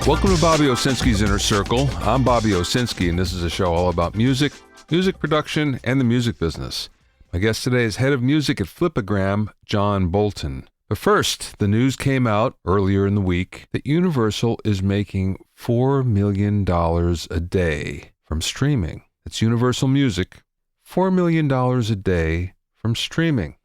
Welcome to Bobby Owsinski's Inner Circle. I'm Bobby Owsinski, and this is a show all about music, music production, and the music business. My guest today is head of music at Flipagram, John Bolton. But first, the news came out earlier in the week that Universal is making $4 million a day from streaming. It's Universal Music, $4 million a day from streaming.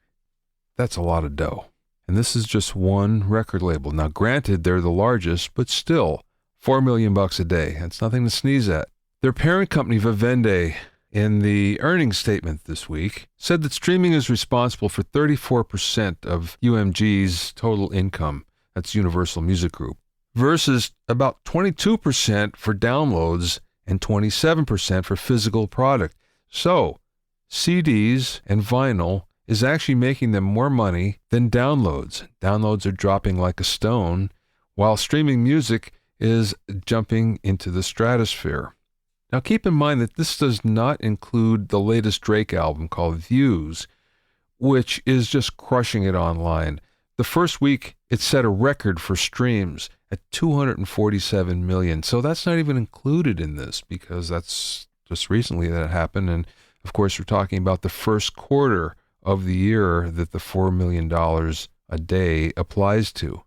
That's a lot of dough. And this is just one record label. Now, granted, they're the largest, but still, $4 million a day. That's nothing to sneeze at. Their parent company, Vivendi, in the earnings statement this week, said that streaming is responsible for 34% of UMG's total income. That's Universal Music Group, versus about 22% for downloads and 27% for physical product. So, CDs and vinyl is actually making them more money than downloads. Downloads are dropping like a stone, while streaming music is jumping into the stratosphere. Now keep in mind that this does not include the latest Drake album called Views, which is just crushing it online. The first week, it set a record for streams at 247 million. So that's not even included in this because that's just recently that happened. And of course, we're talking about the first quarter of the year that the $4 million a day applies to.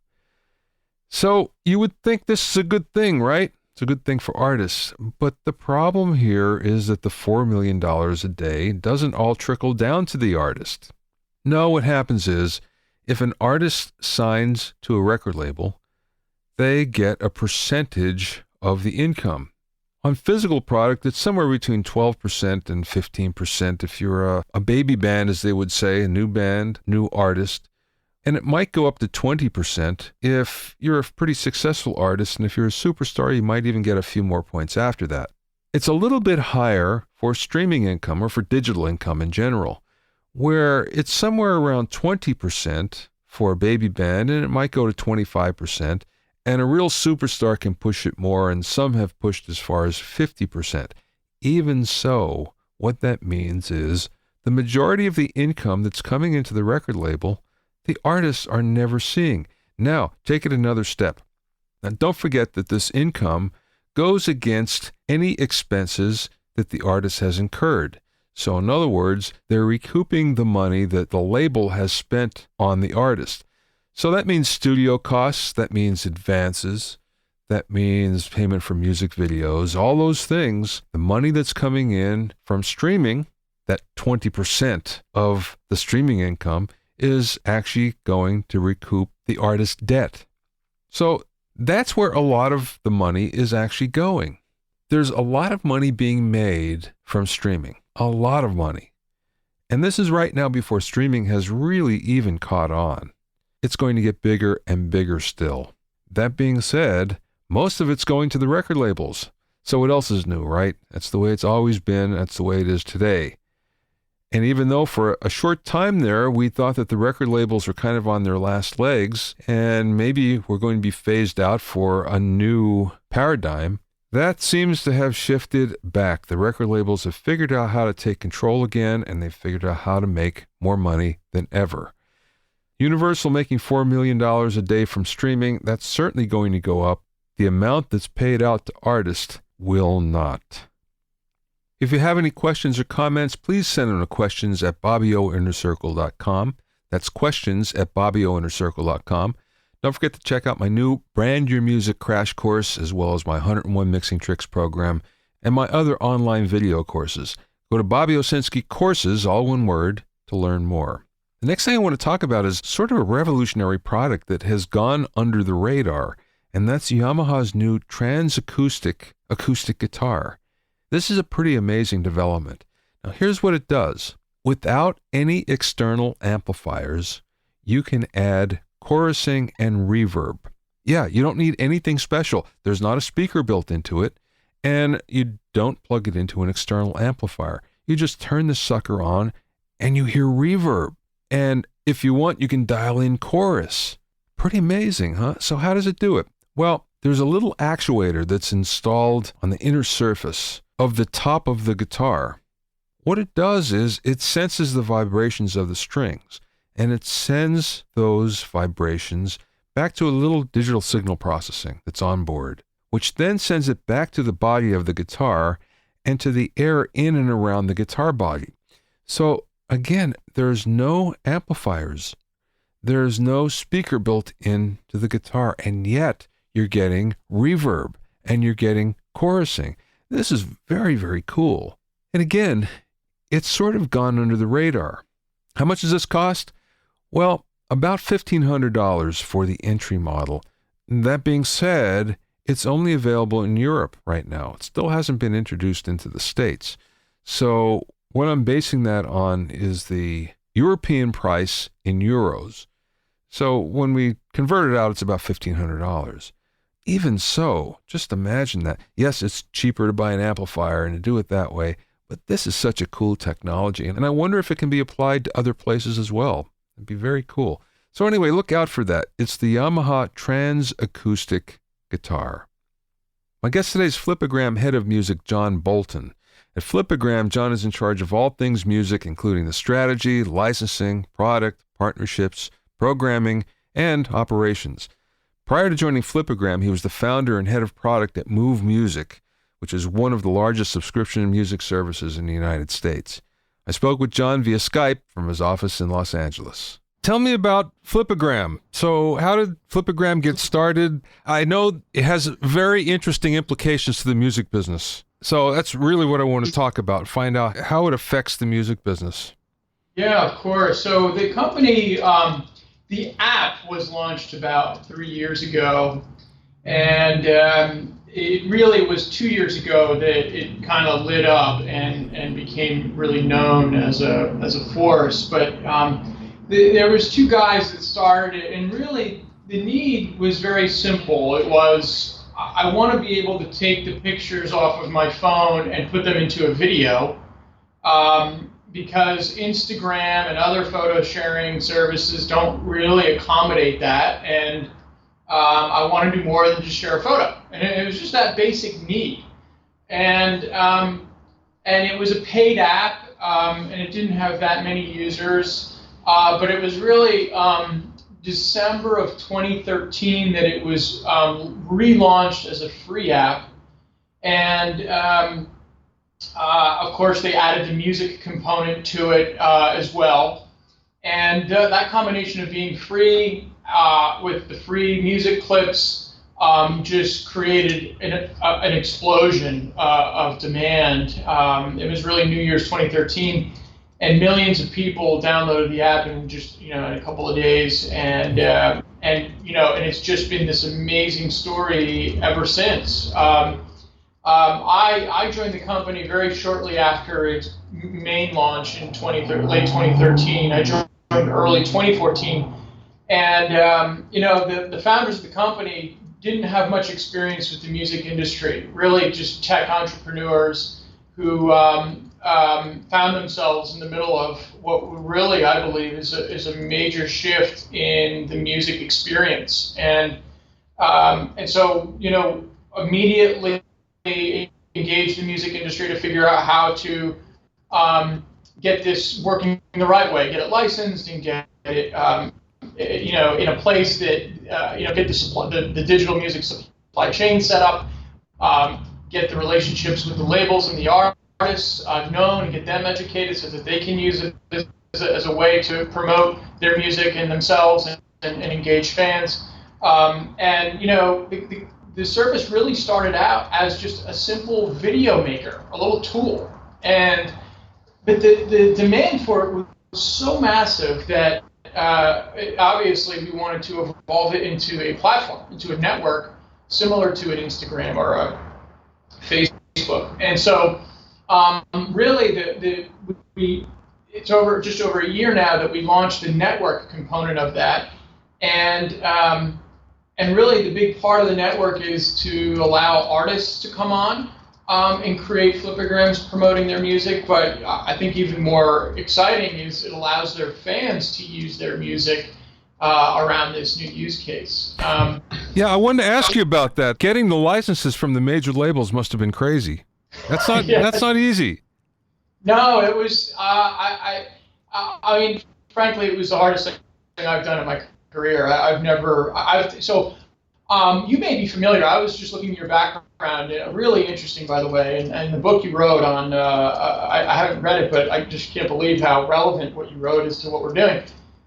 So you would think this is a good thing, right? It's a good thing for artists. But the problem here is that the $4 million a day doesn't all trickle down to the artist. No, what happens is if an artist signs to a record label, they get a percentage of the income. On physical product, it's somewhere between 12% and 15% if you're a baby band, as they would say, a new band, new artist. And it might go up to 20% if you're a pretty successful artist, and if you're a superstar, you might even get a few more points after that. It's a little bit higher for streaming income or for digital income in general, where it's somewhere around 20% for a baby band, and it might go to 25%, and a real superstar can push it more, and some have pushed as far as 50%. Even so, what that means is the majority of the income that's coming into the record label, the artists are never seeing. Now, take it another step. Now, don't forget that this income goes against any expenses that the artist has incurred. So, in other words, they're recouping the money that the label has spent on the artist. So that means studio costs, that means advances, that means payment for music videos, all those things. The money that's coming in from streaming, that 20% of the streaming income, is actually going to recoup the artist's debt. So that's where a lot of the money is actually going. There's a lot of money being made from streaming, a lot of money. And this is right now before streaming has really even caught on. It's going to get bigger and bigger still. That being said, most of it's going to the record labels. So what else is new, right? That's the way it's always been. That's the way it is today. And even though for a short time there, we thought that the record labels were kind of on their last legs, and maybe we're going to be phased out for a new paradigm, that seems to have shifted back. The record labels have figured out how to take control again, and they've figured out how to make more money than ever. Universal making $4 million a day from streaming, that's certainly going to go up. The amount that's paid out to artists will not. If you have any questions or comments, please send them to questions@bobbyoinnercircle.com. That's questions@bobbyoinnercircle.com. Don't forget to check out my new Brand Your Music crash course, as well as my 101 Mixing Tricks program, and my other online video courses. Go to Bobby Owsinski Courses, all one word, to learn more. The next thing I want to talk about is sort of a revolutionary product that has gone under the radar, and that's Yamaha's new TransAcoustic acoustic guitar. This is a pretty amazing development. Now, here's what it does. Without any external amplifiers, you can add chorusing and reverb. Yeah, you don't need anything special. There's not a speaker built into it, and you don't plug it into an external amplifier. You just turn the sucker on, and you hear reverb. And if you want, you can dial in chorus. Pretty amazing, huh? So how does it do it? Well, there's a little actuator that's installed on the inner surface of the top of the guitar. What it does is it senses the vibrations of the strings, and it sends those vibrations back to a little digital signal processing that's on board. which then sends it back to the body of the guitar and to the air in and around the guitar body. So again, there's no amplifiers. There's no speaker built into the guitar, and yet you're getting reverb and you're getting chorusing. This is very, very cool. And again, it's sort of gone under the radar. How much does this cost? Well, about $1,500 for the entry model. That being said, it's only available in Europe right now. It still hasn't been introduced into the States. So what I'm basing that on is the European price in euros. So when we convert it out, it's about $1,500. Even so, just imagine that. Yes, it's cheaper to buy an amplifier and to do it that way, but this is such a cool technology, and I wonder if it can be applied to other places as well. It'd be very cool. So anyway, look out for that. It's the Yamaha TransAcoustic guitar. My guest today is Flipagram head of music, John Bolton. At Flipagram, John is in charge of all things music, including the strategy, licensing, product, partnerships, programming, and operations. Prior to joining Flipagram, he was the founder and head of product at Move Music, which is one of the largest subscription music services in the United States. I spoke with John via Skype from his office in Los Angeles. Tell me about Flipagram. So how did Flipagram get started? I know it has very interesting implications to the music business. So that's really what I want to talk about, find out how it affects the music business. Yeah, of course. So the company, the app was launched about 3 years ago, and it really was 2 years ago that it kind of lit up and became really known as a force. But there was two guys that started it, and really the need was very simple. It was, I want to be able to take the pictures off of my phone and put them into a video, because Instagram and other photo sharing services don't really accommodate that, and I want to do more than just share a photo. And it was just that basic need. And it was a paid app, and it didn't have that many users. But it was really December of 2013 that it was relaunched as a free app. And of course, they added the music component to it as well. And that combination of being free with the free music clips just created an explosion of demand. It was really New Year's 2013. And millions of people downloaded the app in just in a couple of days, and it's just been this amazing story ever since. I joined the company very shortly after its main launch in late 2013. I joined early 2014, and the founders of the company didn't have much experience with the music industry. Really, just tech entrepreneurs who found themselves in the middle of what really, I believe, is a major shift in the music experience, and so immediately engaged the music industry to figure out how to get this working the right way, get it licensed, and get it in a place that get the digital music supply chain set up, get the relationships with the labels and the artists known, and get them educated so that they can use it as a way to promote their music and themselves and engage fans. The service really started out as just a simple video maker, a little tool, but the demand for it was so massive that obviously we wanted to evolve it into a platform, into a network similar to an Instagram or a Facebook. And so really it's just over a year now that we launched the network component of that, and really the big part of the network is to allow artists to come on and create Flipagrams promoting their music. But I think even more exciting is it allows their fans to use their music around this new use case. Yeah, I wanted to ask you about that. Getting the licenses from the major labels must have been crazy. That's not that's not easy. No, it was. I mean, frankly, it was the hardest thing I've done in my career. You may be familiar. I was just looking at your background. Really interesting, by the way. And the book you wrote on, I haven't read it, but I just can't believe how relevant what you wrote is to what we're doing.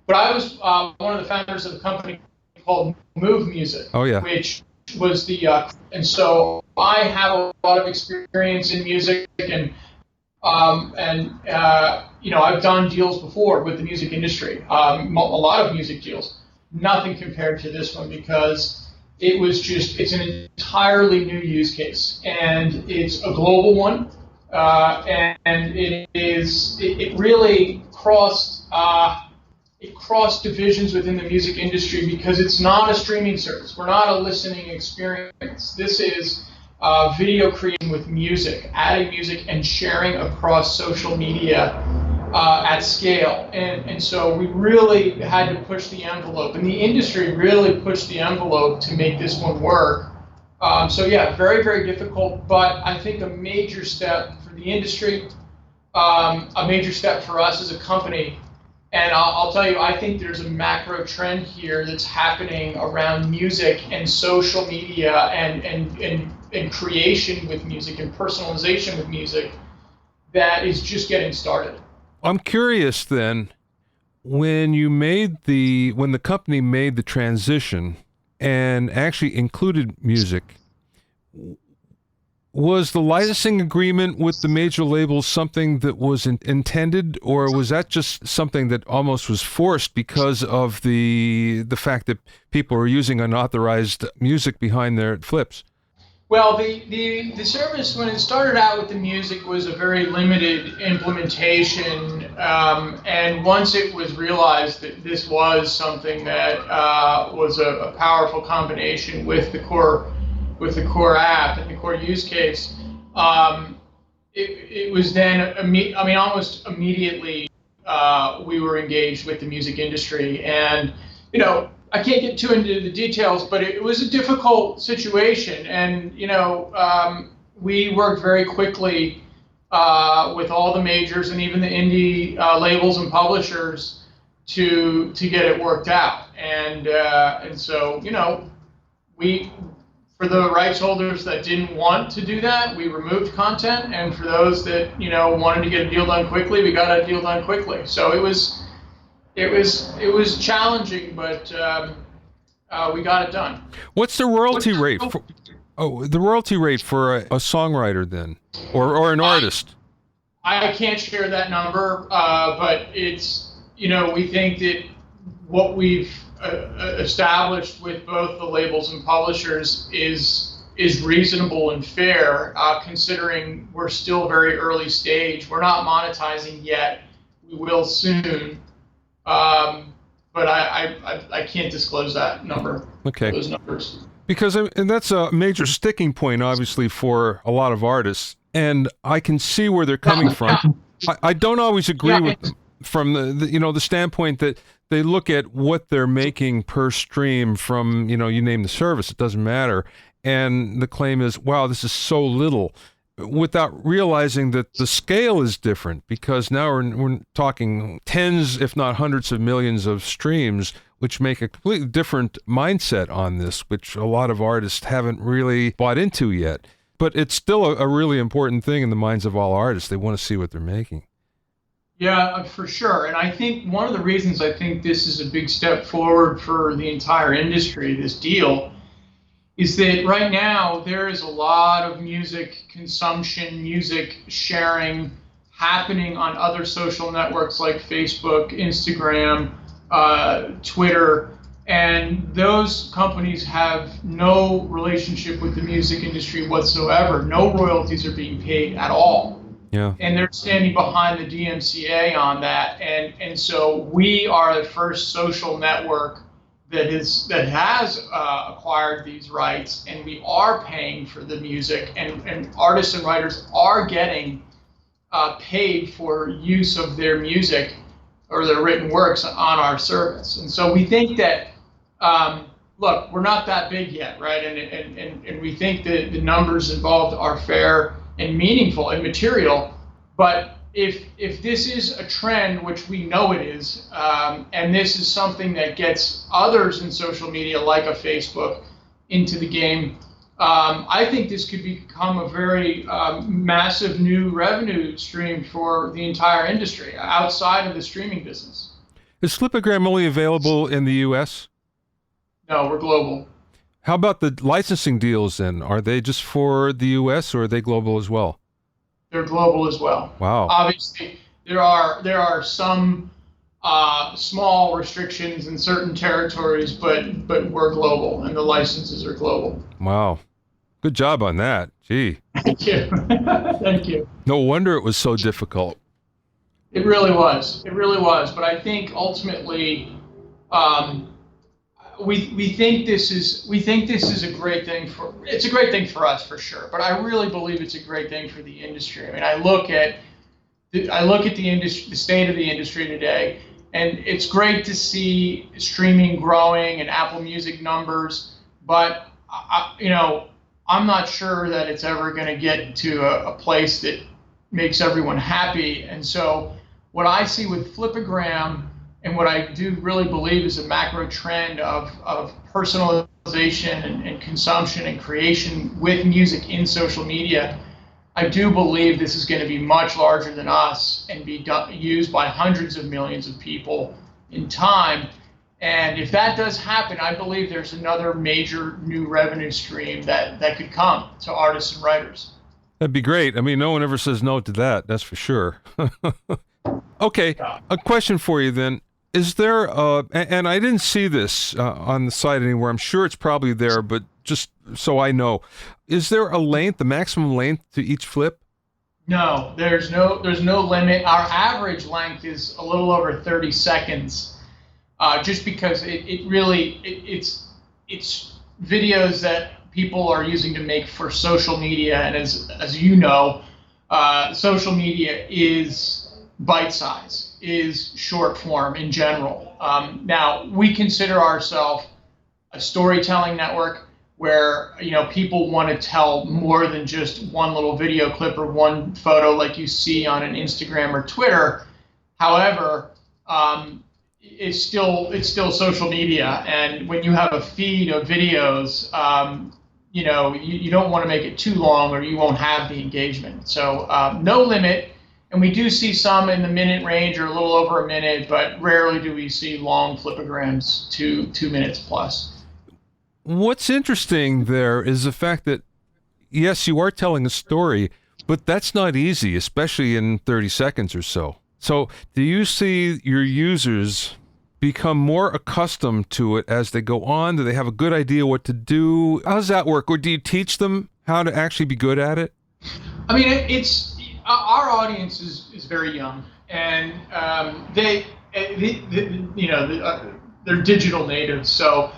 But I was one of the founders of a company called Move Music, Oh, yeah. which was and so I have a lot of experience in music, and I've done deals before with the music industry, a lot of music deals. Nothing compared to this one because it's an entirely new use case, and it's a global one, and it really crossed divisions within the music industry because it's not a streaming service. We're not a listening experience. This is video creation with music, adding music and sharing across social media at scale. And so we really had to push the envelope, and the industry really pushed the envelope to make this one work. So yeah, very, very difficult, but I think a major step for the industry, a major step for us as a company. And I'll tell you, I think there's a macro trend here that's happening around music and social media and creation with music and personalization with music that is just getting started. I'm curious then, when the company made the transition and actually included music, was the licensing agreement with the major labels something that was intended, or was that just something that almost was forced because of the fact that people were using unauthorized music behind their flips? Well, the service, when it started out with the music, was a very limited implementation, and once it was realized that this was something that was a powerful combination with the core app and the core use case, it was then, almost immediately, we were engaged with the music industry. And, I can't get too into the details, but it was a difficult situation. And, we worked very quickly with all the majors and even the indie labels and publishers to get it worked out. And so, for the rights holders that didn't want to do that, we removed content, and for those that wanted to get a deal done quickly, we got a deal done quickly. So it was challenging, but we got it done. What's the royalty rate? The royalty rate for a songwriter then, or an artist? I can't share that number, but it's we think that what we've established with both the labels and publishers is reasonable and fair, considering we're still very early stage. We're not monetizing yet. We will soon, but I can't disclose that number. Okay. Those numbers. Because and that's a major sticking point, obviously, for a lot of artists, and I can see where they're coming from. I don't always agree with them from the standpoint that they look at what they're making per stream from, you name the service, it doesn't matter. And the claim is, wow, this is so little, without realizing that the scale is different, because now we're talking tens, if not hundreds of millions of streams, which make a completely different mindset on this, which a lot of artists haven't really bought into yet. But it's still a really important thing in the minds of all artists. They want to see what they're making. Yeah, for sure. And I think one of the reasons I think this is a big step forward for the entire industry, this deal, is that right now there is a lot of music consumption, music sharing happening on other social networks like Facebook, Instagram, Twitter, and those companies have no relationship with the music industry whatsoever. No royalties are being paid at all. Yeah. And they're standing behind the DMCA on that, and so we are the first social network that has acquired these rights, and we are paying for the music, and artists and writers are getting paid for use of their music or their written works on our service. And so we think that, look, we're not that big yet, right? And we think that the numbers involved are fair and meaningful and material, but if this is a trend, which we know it is, and this is something that gets others in social media like a Facebook into the game. I think this could become a very massive new revenue stream for the entire industry outside of the streaming business. Is Flipagram only available in the U.S.? No, we're global. How about the licensing deals then? Are they just for the U.S. or are they global as well? They're global as well. Wow. Obviously, there are some small restrictions in certain territories, but we're global, and the licenses are global. Wow. Good job on that. Gee. Thank you. Thank you. No wonder it was so difficult. It really was. It really was. But I think ultimately, we think this is a great thing it's a great thing for us for sure. But I really believe it's a great thing for the industry. I mean, I look at the industry, the state of the industry today, and it's great to see streaming growing and Apple Music numbers. But I'm not sure that it's ever going to get to a place that makes everyone happy. And so what I see with Flipagram, and what I do really believe is a macro trend of personalization and consumption and creation with music in social media, I do believe this is going to be much larger than us and be used by hundreds of millions of people in time. And if that does happen, I believe there's another major new revenue stream that could come to artists and writers. That'd be great. I mean, no one ever says no to that, that's for sure. Okay, a question for you then. Is there, and I didn't see this on the site anywhere, I'm sure it's probably there, but just so I know, is there a length, the maximum length to each flip? No, there's no limit. Our average length is a little over 30 seconds, just because it's videos that people are using to make for social media, and as you know, social media is bite size, is short form in general. Now, we consider ourselves a storytelling network where people want to tell more than just one little video clip or one photo like you see on an Instagram or Twitter. However, it's still social media, and when you have a feed of videos, you don't want to make it too long or you won't have the engagement. So no limit. And we do see some in the minute range or a little over a minute, but rarely do we see long Flipagrams, 2 minutes plus. What's interesting there is the fact that, yes, you are telling a story, but that's not easy, especially in 30 seconds or so. So do you see your users become more accustomed to it as they go on? Do they have a good idea what to do? How does that work? Or do you teach them how to actually be good at it? I mean, it's our audience is very young, and they're digital natives. So,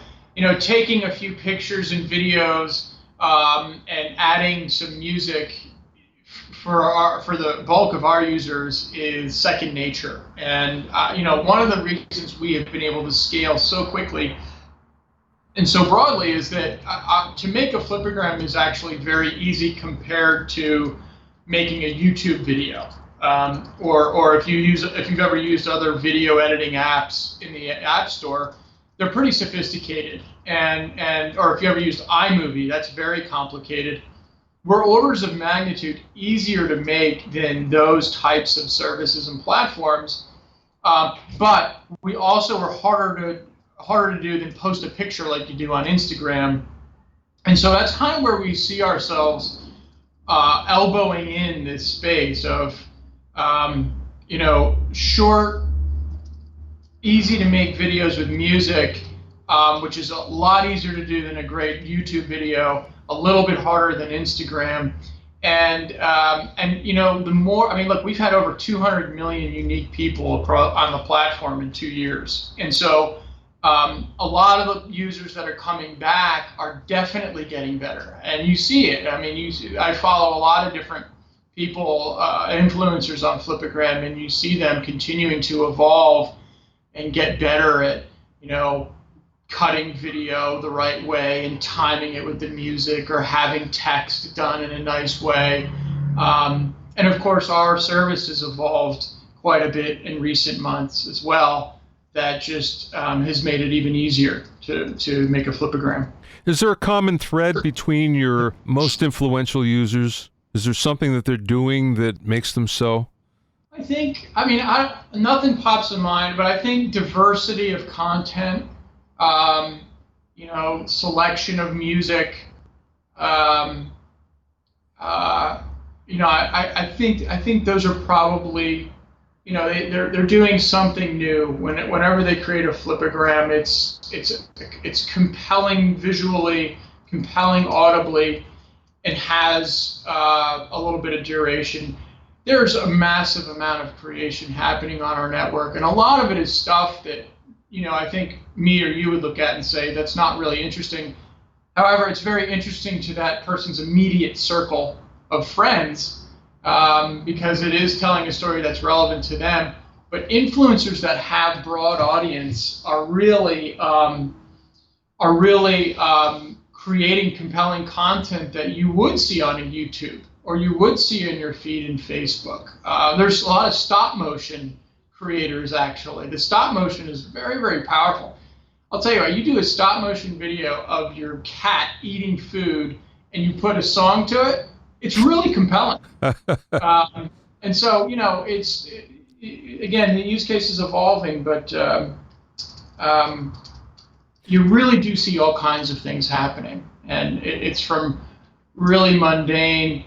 taking a few pictures and videos and adding some music for the bulk of our users is second nature. And one of the reasons we have been able to scale so quickly and so broadly is that to make a Flipagram is actually very easy compared to making a YouTube video, or if you've ever used other video editing apps in the App Store, they're pretty sophisticated. Or if you ever used iMovie, that's very complicated. We're orders of magnitude easier to make than those types of services and platforms, but we also are harder to do than post a picture like you do on Instagram. And so that's kind of where we see ourselves elbowing in this space of, short, easy to make videos with music, which is a lot easier to do than a great YouTube video, a little bit harder than Instagram. And the more, look, we've had over 200 million unique people on the platform in 2 years. And so a lot of the users that are coming back are definitely getting better, and you see it. I follow a lot of different people, influencers on Flipagram, and you see them continuing to evolve and get better at, cutting video the right way and timing it with the music, or having text done in a nice way. And of course, our service has evolved quite a bit in recent months as well. That just has made it even easier to make a Flipagram. Is there a common thread between your most influential users? Is there something that they're doing that makes them so? Nothing pops in mind, but I think diversity of content, selection of music, I think those are probably, they're doing something new. Whenever they create a flipagram, it's compelling visually, compelling audibly, and has a little bit of duration. There's a massive amount of creation happening on our network, and a lot of it is stuff that, I think me or you would look at and say, that's not really interesting. However, it's very interesting to that person's immediate circle of friends, because it is telling a story that's relevant to them. But influencers that have broad audience are really creating compelling content that you would see on a YouTube or you would see in your feed in Facebook. There's a lot of stop motion creators, actually. The stop motion is very, very powerful. I'll tell you what, you do a stop motion video of your cat eating food and you put a song to it, it's really compelling. And so, again, the use case is evolving, but you really do see all kinds of things happening. And it's from really mundane,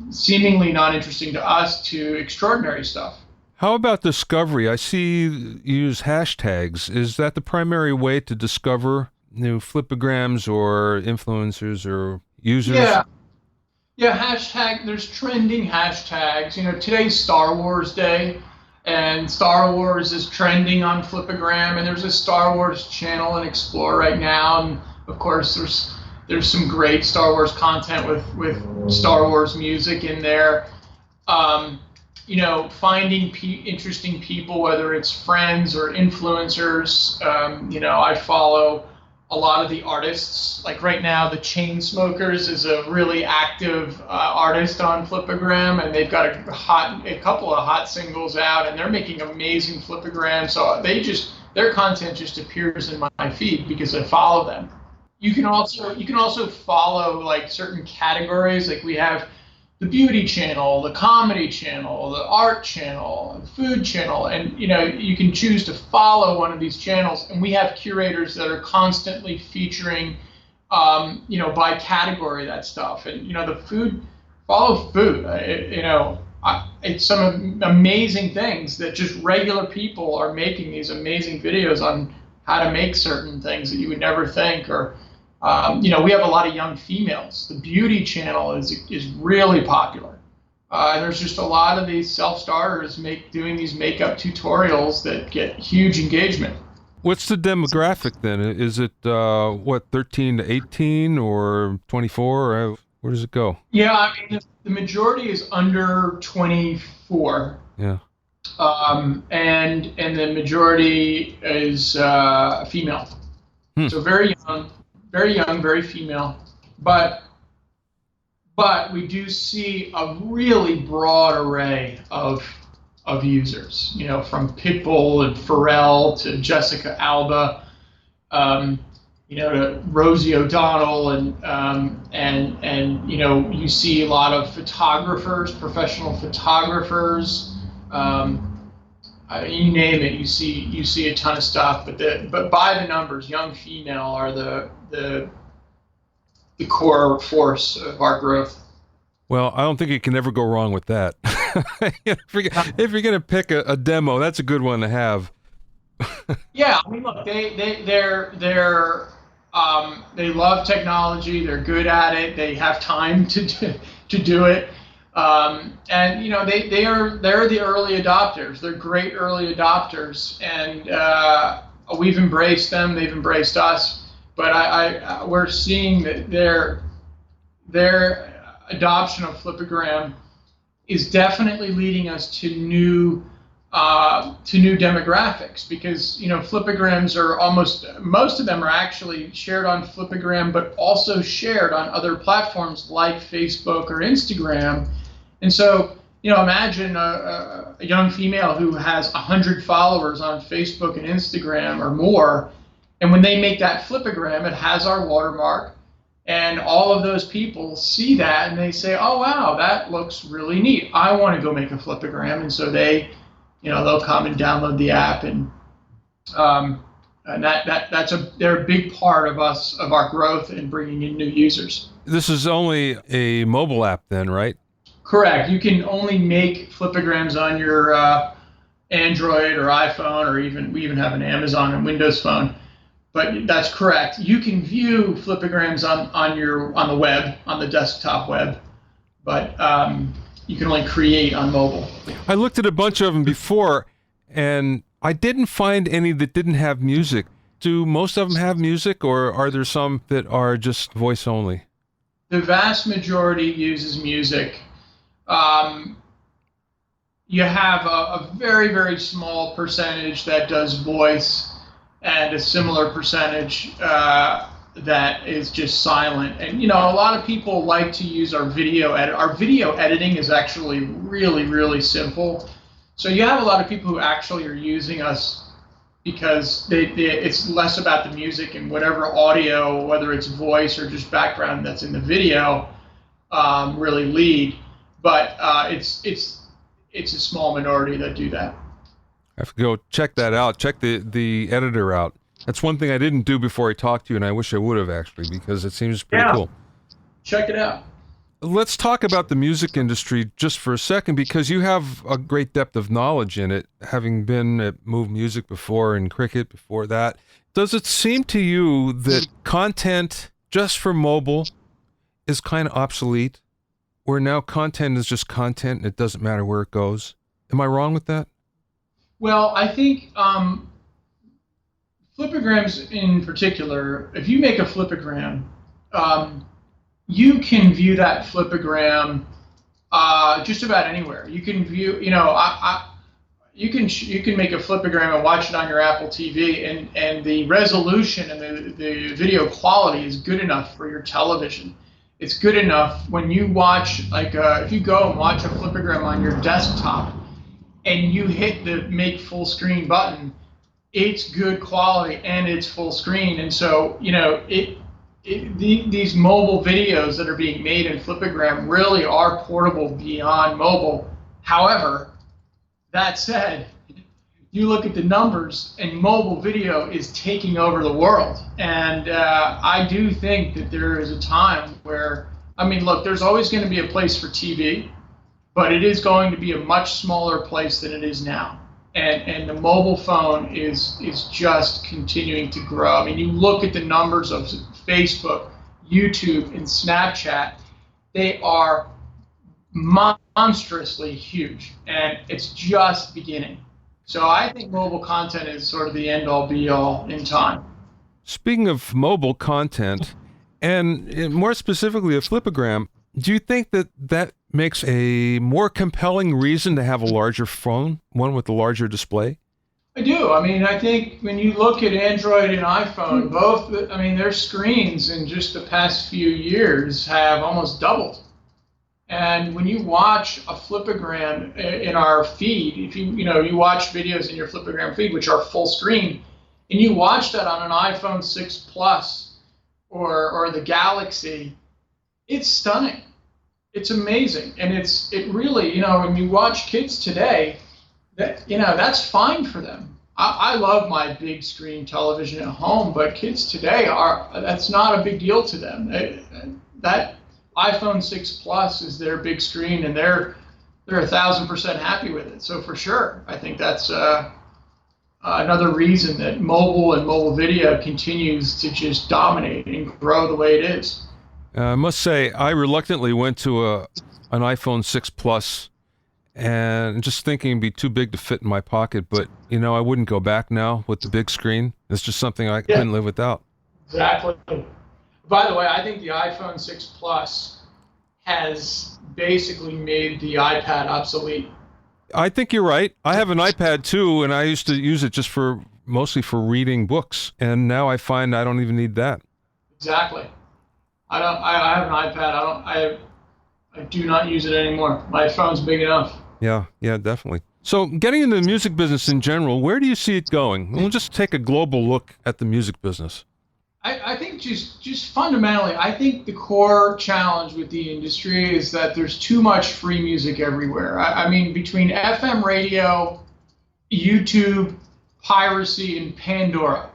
seemingly not interesting to us, to extraordinary stuff. How about discovery? I see you use hashtags. Is that the primary way to discover new flipagrams or influencers or users? Yeah, hashtag, there's trending hashtags. Today's Star Wars Day, and Star Wars is trending on Flipagram, and there's a Star Wars channel in Explore right now, and of course there's some great Star Wars content with Star Wars music in there. Finding interesting people, whether it's friends or influencers. I follow a lot of the artists. Like right now, the Chainsmokers is a really active artist on Flipagram, and they've got a couple of hot singles out, and they're making amazing Flipagrams. So their content just appears in my feed because I follow them. You can also follow like certain categories. Like we have the beauty channel, the comedy channel, the art channel, the food channel, and you can choose to follow one of these channels, and we have curators that are constantly featuring by category that stuff. And the food, follow food. It's some amazing things that just regular people are making these amazing videos on how to make certain things that you would never think. Or we have a lot of young females. The beauty channel is really popular. And there's just a lot of these self-starters doing these makeup tutorials that get huge engagement. What's the demographic then? Is it 13 to 18 or 24? Or where does it go? Yeah, the majority is under 24. Yeah. And the majority is female. So very young, very female. But we do see a really broad array of users, from Pitbull and Pharrell to Jessica Alba, to Rosie O'Donnell, and you see a lot of photographers, professional photographers, you name it, you see a ton of stuff. But by the numbers, young female are the core force of our growth. Well, I don't think you can ever go wrong with that. If you're going to pick a demo, that's a good one to have. Yeah, look, they love technology. They're good at it. They have time to do it, and they're the early adopters. They're great early adopters, and we've embraced them. They've embraced us. But we're seeing that their adoption of Flipagram is definitely leading us to new demographics, because Flipagrams are most of them are actually shared on Flipagram, but also shared on other platforms like Facebook or Instagram. And so imagine a young female who has 100 followers on Facebook and Instagram or more, And when they make that flipagram, it has our watermark, and all of those people see that and they say, "Oh wow, that looks really neat. I want to go make a flipagram." And so they'll come and download the app, and they're a big part of our growth in bringing in new users. This is only a mobile app then, right? Correct. You can only make flipagrams on your Android or iPhone, or we even have an Amazon and Windows phone. But that's correct. You can view flipagrams on the web, on the desktop web, but you can only create on mobile. I looked at a bunch of them before, and I didn't find any that didn't have music. Do most of them have music, or are there some that are just voice only? The vast majority uses music. You have a very, very small percentage that does voice, and a similar percentage that is just silent. And a lot of people like to use our video edit. Our video editing is actually really, really simple. So you have a lot of people who actually are using us because it's less about the music, and whatever audio, whether it's voice or just background that's in the video, really lead. But it's a small minority that do that. I have to go check that out. Check the editor out. That's one thing I didn't do before I talked to you, and I wish I would have actually, because it seems pretty cool. Check it out. Let's talk about the music industry just for a second, because you have a great depth of knowledge in it, having been at Move Music before and Cricket before that. Does it seem to you that content just for mobile is kind of obsolete, where now content is just content and it doesn't matter where it goes? Am I wrong with that? Well, I think flipagrams in particular, if you make a flipagram, you can view that flipagram just about anywhere. You can view, you can make a flipagram and watch it on your Apple TV, and the resolution and the video quality is good enough for your television. It's good enough when you watch, if you go and watch a flipagram on your desktop, and you hit the make full screen button, it's good quality and it's full screen. And so, these mobile videos that are being made in Flipagram really are portable beyond mobile. However, that said, you look at the numbers, and mobile video is taking over the world. And I do think that there is a time where, look, there's always going to be a place for TV, but it is going to be a much smaller place than it is now. And the mobile phone is just continuing to grow. You look at the numbers of Facebook, YouTube, and Snapchat, they are monstrously huge, and it's just beginning. So I think mobile content is sort of the end-all, be-all in time. Speaking of mobile content, and more specifically a Flipagram, do you think that makes a more compelling reason to have a larger phone, one with a larger display? I do. I think when you look at Android and iPhone, both, their screens in just the past few years have almost doubled. And when you watch a Flipagram in our feed, if you watch videos in your Flipagram feed, which are full screen, and you watch that on an iPhone 6 Plus or the Galaxy, it's stunning. It's amazing. And it really, when you watch kids today, that's fine for them. I love my big screen television at home, but kids today that's not a big deal to them. That iPhone 6 Plus is their big screen, and they're 1,000% happy with it. So for sure, I think that's another reason that mobile and mobile video continues to just dominate and grow the way it is. I must say, I reluctantly went to an iPhone 6 Plus, and just thinking it'd be too big to fit in my pocket, but I wouldn't go back now with the big screen. It's just something I couldn't live without. Exactly. By the way, I think the iPhone 6 Plus has basically made the iPad obsolete. I think you're right. I have an iPad too, and I used to use it just mostly for reading books, and now I find I don't even need that. Exactly. I have an iPad. I do not use it anymore. My phone's big enough. Yeah, definitely. So getting into the music business in general, where do you see it going? We'll just take a global look at the music business. I think just fundamentally, I think the core challenge with the industry is that there's too much free music everywhere. I mean, between FM radio, YouTube, piracy, and Pandora,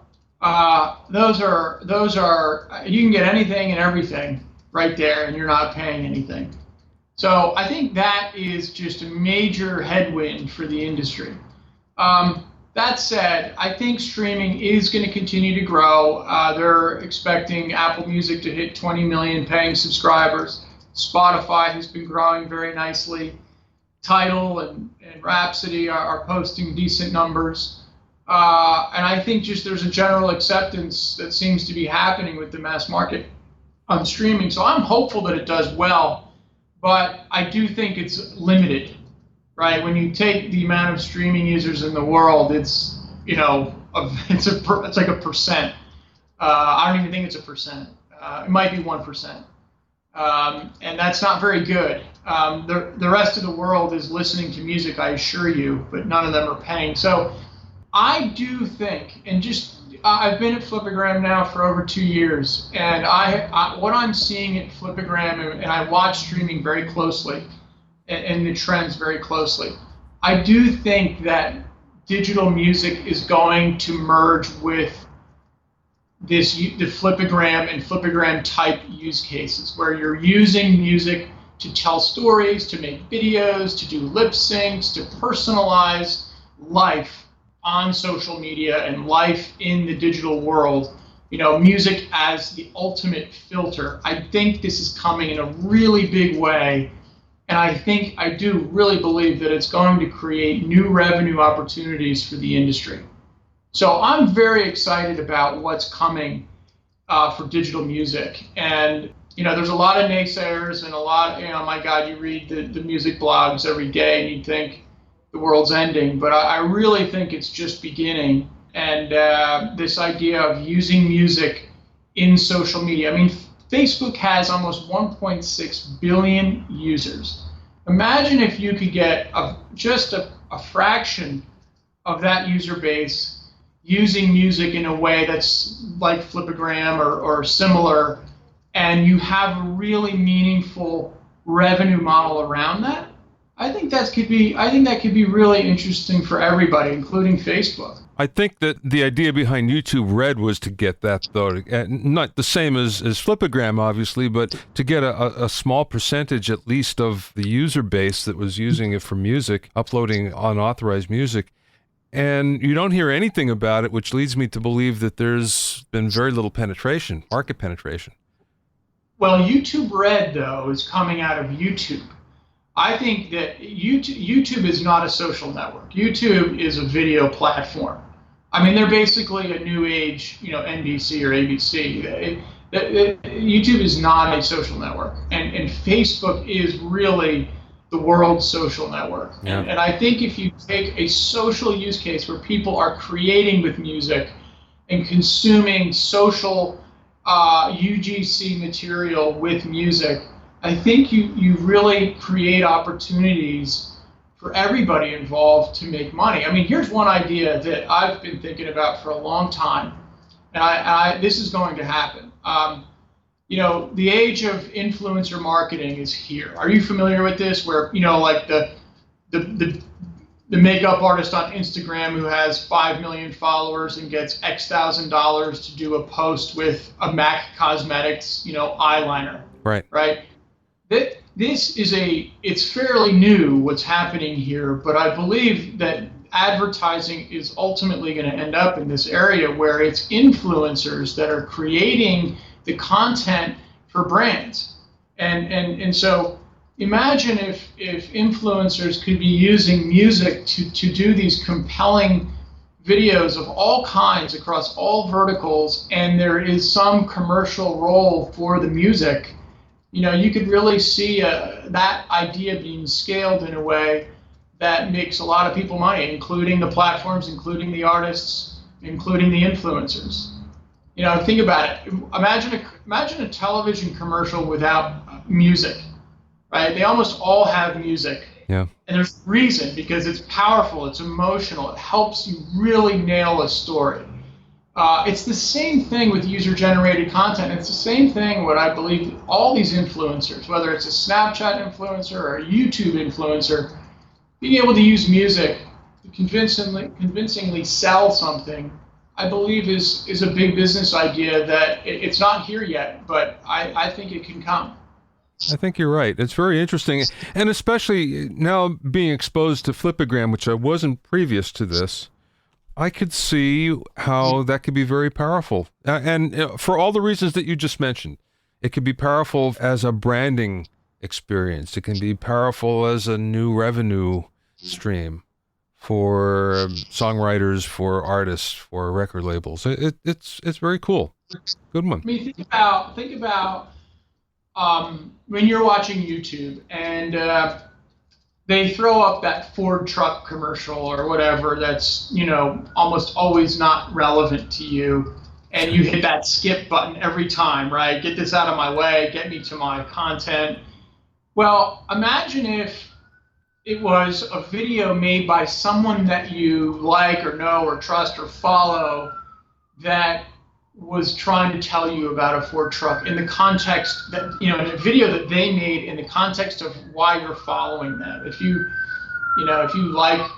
those are you can get anything and everything right there, and you're not paying anything. So I think that is just a major headwind for the industry. That said, I think streaming is going to continue to grow. They're expecting Apple Music to hit 20 million paying subscribers. Spotify has been growing very nicely. Tidal and Rhapsody are posting decent numbers. And I think just there's a general acceptance that seems to be happening with the mass market on streaming. So I'm hopeful that it does well, but I do think it's limited. Right, when you take the amount of streaming users in the world, it's it's like a percent. I don't even think it's a percent. It might be 1%, and that's not very good. The rest of the world is listening to music, I assure you, but none of them are paying. So I do think, and I've been at Flipagram now for over 2 years, and what I'm seeing at Flipagram, and I watch streaming very closely. And the trends very closely. I do think that digital music is going to merge with the Flipagram and Flipagram type use cases, where you're using music to tell stories, to make videos, to do lip syncs, to personalize life on social media and life in the digital world. Music as the ultimate filter. I think this is coming in a really big way. And I do really believe that it's going to create new revenue opportunities for the industry. So I'm very excited about what's coming for digital music. And, there's a lot of naysayers and a lot, my God, you read the music blogs every day and you think the world's ending. But I really think it's just beginning. And this idea of using music in social media. I mean, Facebook has almost 1.6 billion users. Imagine if you could get just a fraction of that user base using music in a way that's like Flipagram or similar, and you have a really meaningful revenue model around that. I think that could be really interesting for everybody, including Facebook. I think that the idea behind YouTube Red was to get that, though, not the same as Flipagram, obviously, but to get a small percentage at least of the user base that was using it for music, uploading unauthorized music. And you don't hear anything about it, which leads me to believe that there's been very little penetration, market penetration. Well, YouTube Red, though, is coming out of YouTube. I think that YouTube is not a social network. YouTube is a video platform. I mean, they're basically a new age, NBC or ABC. YouTube is not a social network, and Facebook is really the world's social network. Yeah. And I think if you take a social use case where people are creating with music and consuming social UGC material with music, I think you really create opportunities for everybody involved to make money. I mean, here's one idea that I've been thinking about for a long time, and this is going to happen. The age of influencer marketing is here. Are you familiar with this? Where like the makeup artist on Instagram who has 5 million followers and gets X $1,000 to do a post with a MAC Cosmetics, eyeliner. Right. It's fairly new what's happening here, but I believe that advertising is ultimately going to end up in this area where it's influencers that are creating the content for brands. And so imagine if influencers could be using music to do these compelling videos of all kinds across all verticals, and there is some commercial role for the music. You could really see that idea being scaled in a way that makes a lot of people money, including the platforms, including the artists, including the influencers. Think about it. Imagine a television commercial without music, right? They almost all have music. Yeah. And there's a reason, because it's powerful, it's emotional, it helps you really nail a story. It's the same thing with user-generated content. It's the same thing what I believe all these influencers, whether it's a Snapchat influencer or a YouTube influencer, being able to use music to convincingly sell something, I believe is a big business idea that it's not here yet, but I think it can come. I think you're right. It's very interesting. And especially now being exposed to Flipagram, which I wasn't previous to this, I could see how that could be very powerful. And for all the reasons that you just mentioned, it could be powerful as a branding experience. It can be powerful as a new revenue stream for songwriters, for artists, for record labels. It's very cool. Good one. I mean, think about when you're watching YouTube and they throw up that Ford truck commercial or whatever that's, almost always not relevant to you, and you hit that skip button every time, right? Get this out of my way, get me to my content. Well, imagine if it was a video made by someone that you like or know or trust or follow that was trying to tell you about a Ford truck in the context that, in a video that they made in the context of why you're following them. If you like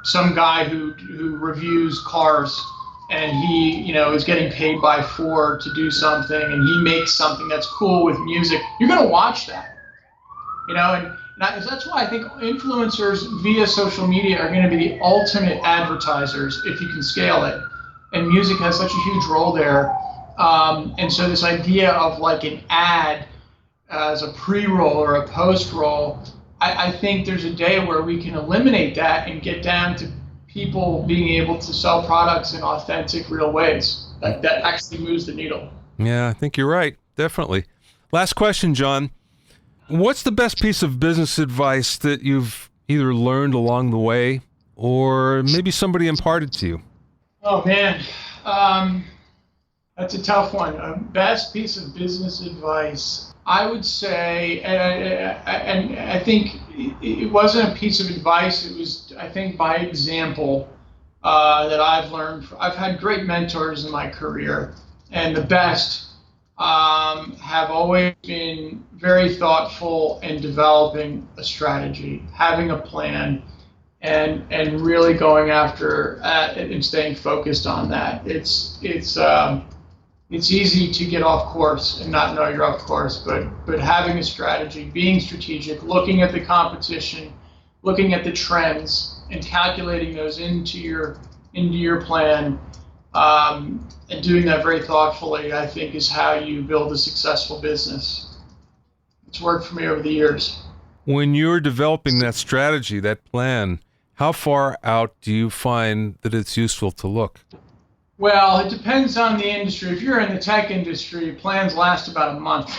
some guy who reviews cars and he, is getting paid by Ford to do something and he makes something that's cool with music, you're going to watch that, and that's why I think influencers via social media are going to be the ultimate advertisers if you can scale it. And music has such a huge role there. And so this idea of like an ad as a pre-roll or a post-roll, I think there's a day where we can eliminate that and get down to people being able to sell products in authentic, real ways. That actually moves the needle. Yeah, I think you're right. Definitely. Last question, John. What's the best piece of business advice that you've either learned along the way or maybe somebody imparted to you? Oh, man. That's a tough one. Best piece of business advice, I would say, and I think it wasn't a piece of advice. It was, I think, by example that I've learned. I've had great mentors in my career, and the best have always been very thoughtful in developing a strategy, having a plan, and really going after and staying focused on that. It's easy to get off course and not know you're off course, but having a strategy, being strategic, looking at the competition, looking at the trends, and calculating those into your plan, and doing that very thoughtfully, I think, is how you build a successful business. It's worked for me over the years. When you're developing that strategy, that plan, how far out do you find that it's useful to look? Well, it depends on the industry. If you're in the tech industry, plans last about a month.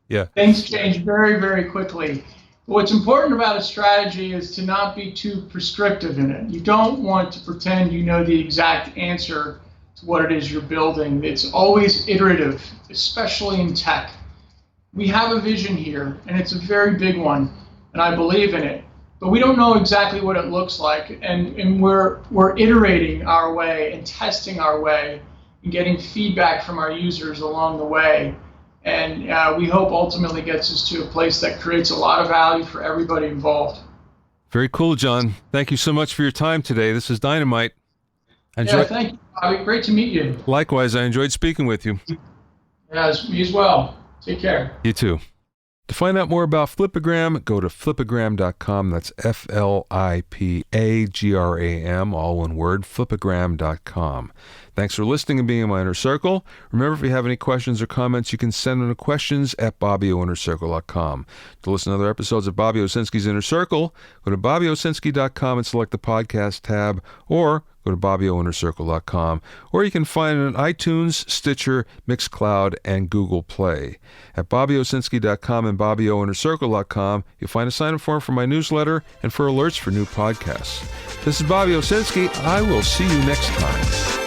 Yeah. Things change very, very quickly. What's important about a strategy is to not be too prescriptive in it. You don't want to pretend you know the exact answer to what it is you're building. It's always iterative, especially in tech. We have a vision here, and it's a very big one, and I believe in it. But we don't know exactly what it looks like, and we're iterating our way and testing our way and getting feedback from our users along the way. And we hope ultimately gets us to a place that creates a lot of value for everybody involved. Very cool, John. Thank you so much for your time today. This is Dynamite. Yeah, thank you, Bobby. Great to meet you. Likewise, I enjoyed speaking with you. Yeah, me as well. Take care. You too. To find out more about Flipagram, go to flipagram.com. That's Flipagram, all one word, flipagram.com. Thanks for listening and being in my inner circle. Remember, if you have any questions or comments, you can send them to questions@BobbyOInnerCircle.com. To listen to other episodes of Bobby Owsinski's Inner Circle, go to BobbyOwsinski.com and select the podcast tab, or go to BobbyOInnerCircle.com, or you can find it on iTunes, Stitcher, Mixcloud, and Google Play. At BobbyOwsinski.com and BobbyOInnerCircle.com, you'll find a sign-up form for my newsletter and for alerts for new podcasts. This is Bobby Owsinski. I will see you next time.